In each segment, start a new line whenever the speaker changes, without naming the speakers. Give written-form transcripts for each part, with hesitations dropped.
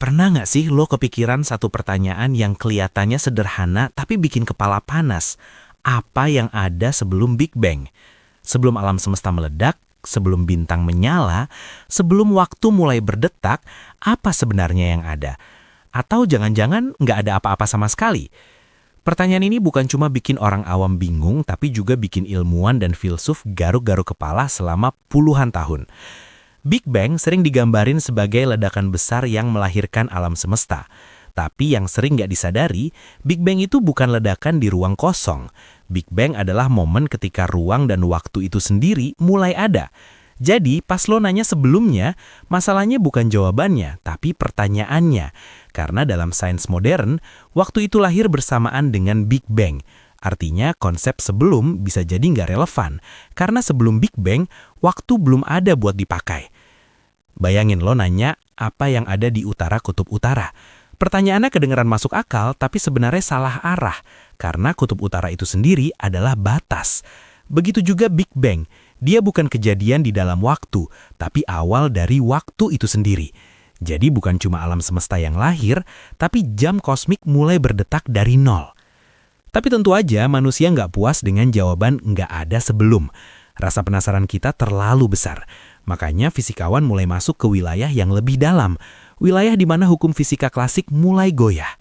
Pernah nggak sih lo kepikiran satu pertanyaan yang kelihatannya sederhana tapi bikin kepala panas? Apa yang ada sebelum Big Bang? Sebelum alam semesta meledak, sebelum bintang menyala, sebelum waktu mulai berdetak, apa sebenarnya yang ada? Atau jangan-jangan nggak ada apa-apa sama sekali? Pertanyaan ini bukan cuma bikin orang awam bingung, tapi juga bikin ilmuwan dan filsuf garuk-garuk kepala selama puluhan tahun. Big Bang sering digambarin sebagai ledakan besar yang melahirkan alam semesta. Tapi yang sering nggak disadari, Big Bang itu bukan ledakan di ruang kosong. Big Bang adalah momen ketika ruang dan waktu itu sendiri mulai ada. Jadi pas lo nanya sebelumnya, masalahnya bukan jawabannya, tapi pertanyaannya. Karena dalam sains modern, waktu itu lahir bersamaan dengan Big Bang. Artinya konsep sebelum bisa jadi nggak relevan, karena sebelum Big Bang, waktu belum ada buat dipakai. Bayangin lo nanya apa yang ada di utara kutub utara. Pertanyaannya kedengeran masuk akal, tapi sebenarnya salah arah, karena kutub utara itu sendiri adalah batas. Begitu juga Big Bang, dia bukan kejadian di dalam waktu, tapi awal dari waktu itu sendiri. Jadi bukan cuma alam semesta yang lahir, tapi jam kosmik mulai berdetak dari nol. Tapi tentu aja manusia nggak puas dengan jawaban nggak ada sebelum. Rasa penasaran kita terlalu besar. Makanya fisikawan mulai masuk ke wilayah yang lebih dalam. Wilayah di mana hukum fisika klasik mulai goyah.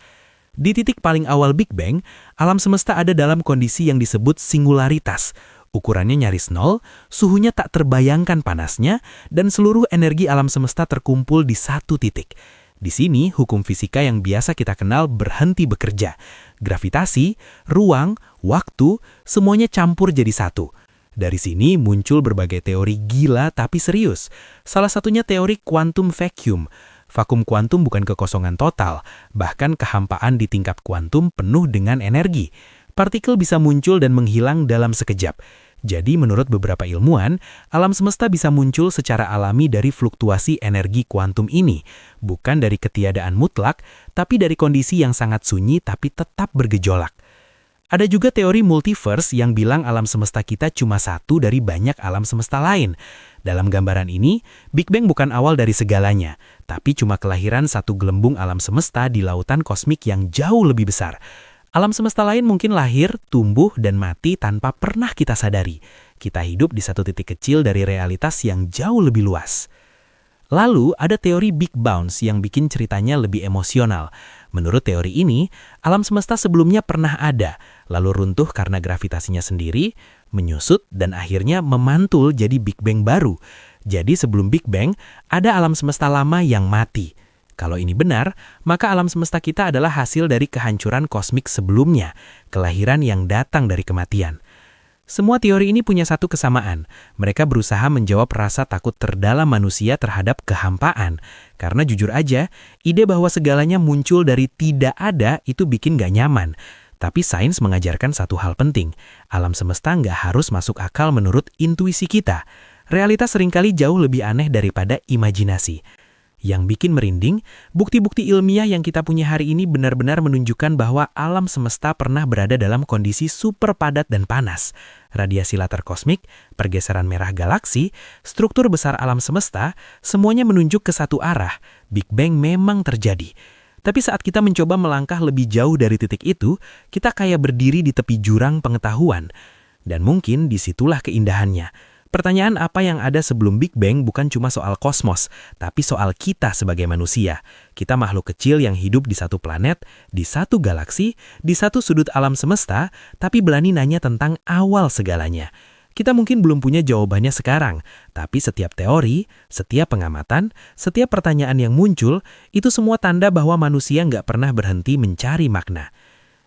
Di titik paling awal Big Bang, alam semesta ada dalam kondisi yang disebut singularitas. Ukurannya nyaris nol, suhunya tak terbayangkan panasnya, dan seluruh energi alam semesta terkumpul di satu titik. Di sini, hukum fisika yang biasa kita kenal berhenti bekerja. Gravitasi, ruang, waktu, semuanya campur jadi satu. Dari sini muncul berbagai teori gila tapi serius. Salah satunya teori quantum vacuum. Vakum kuantum bukan kekosongan total, bahkan kehampaan di tingkat kuantum penuh dengan energi. Partikel bisa muncul dan menghilang dalam sekejap. Jadi menurut beberapa ilmuwan, alam semesta bisa muncul secara alami dari fluktuasi energi kuantum ini, bukan dari ketiadaan mutlak, tapi dari kondisi yang sangat sunyi tapi tetap bergejolak. Ada juga teori multiverse yang bilang alam semesta kita cuma satu dari banyak alam semesta lain. Dalam gambaran ini, Big Bang bukan awal dari segalanya, tapi cuma kelahiran satu gelembung alam semesta di lautan kosmik yang jauh lebih besar. Alam semesta lain mungkin lahir, tumbuh, dan mati tanpa pernah kita sadari. Kita hidup di satu titik kecil dari realitas yang jauh lebih luas. Lalu ada teori Big Bounce yang bikin ceritanya lebih emosional. Menurut teori ini, alam semesta sebelumnya pernah ada, lalu runtuh karena gravitasinya sendiri, menyusut, dan akhirnya memantul jadi Big Bang baru. Jadi sebelum Big Bang, ada alam semesta lama yang mati. Kalau ini benar, maka alam semesta kita adalah hasil dari kehancuran kosmik sebelumnya, kelahiran yang datang dari kematian. Semua teori ini punya satu kesamaan. Mereka berusaha menjawab rasa takut terdalam manusia terhadap kehampaan. Karena jujur aja, ide bahwa segalanya muncul dari tidak ada itu bikin gak nyaman. Tapi sains mengajarkan satu hal penting. Alam semesta nggak harus masuk akal menurut intuisi kita. Realitas seringkali jauh lebih aneh daripada imajinasi. Yang bikin merinding, bukti-bukti ilmiah yang kita punya hari ini benar-benar menunjukkan bahwa alam semesta pernah berada dalam kondisi super padat dan panas. Radiasi latar kosmik, pergeseran merah galaksi, struktur besar alam semesta, semuanya menunjuk ke satu arah. Big Bang memang terjadi. Tapi saat kita mencoba melangkah lebih jauh dari titik itu, kita kayak berdiri di tepi jurang pengetahuan. Dan mungkin disitulah keindahannya. Pertanyaan apa yang ada sebelum Big Bang bukan cuma soal kosmos, tapi soal kita sebagai manusia. Kita makhluk kecil yang hidup di satu planet, di satu galaksi, di satu sudut alam semesta, tapi berani nanya tentang awal segalanya. Kita mungkin belum punya jawabannya sekarang, tapi setiap teori, setiap pengamatan, setiap pertanyaan yang muncul, itu semua tanda bahwa manusia nggak pernah berhenti mencari makna.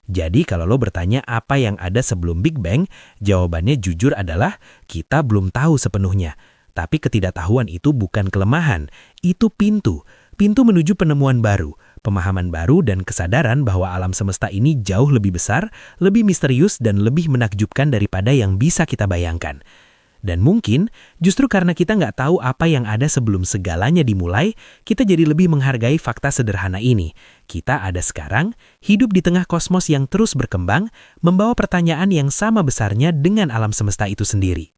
Jadi kalau lo bertanya apa yang ada sebelum Big Bang, jawabannya jujur adalah kita belum tahu sepenuhnya. Tapi ketidaktahuan itu bukan kelemahan, itu pintu. Pintu menuju penemuan baru, pemahaman baru dan kesadaran bahwa alam semesta ini jauh lebih besar, lebih misterius dan lebih menakjubkan daripada yang bisa kita bayangkan. Dan mungkin, justru karena kita nggak tahu apa yang ada sebelum segalanya dimulai, kita jadi lebih menghargai fakta sederhana ini. Kita ada sekarang, hidup di tengah kosmos yang terus berkembang, membawa pertanyaan yang sama besarnya dengan alam semesta itu sendiri.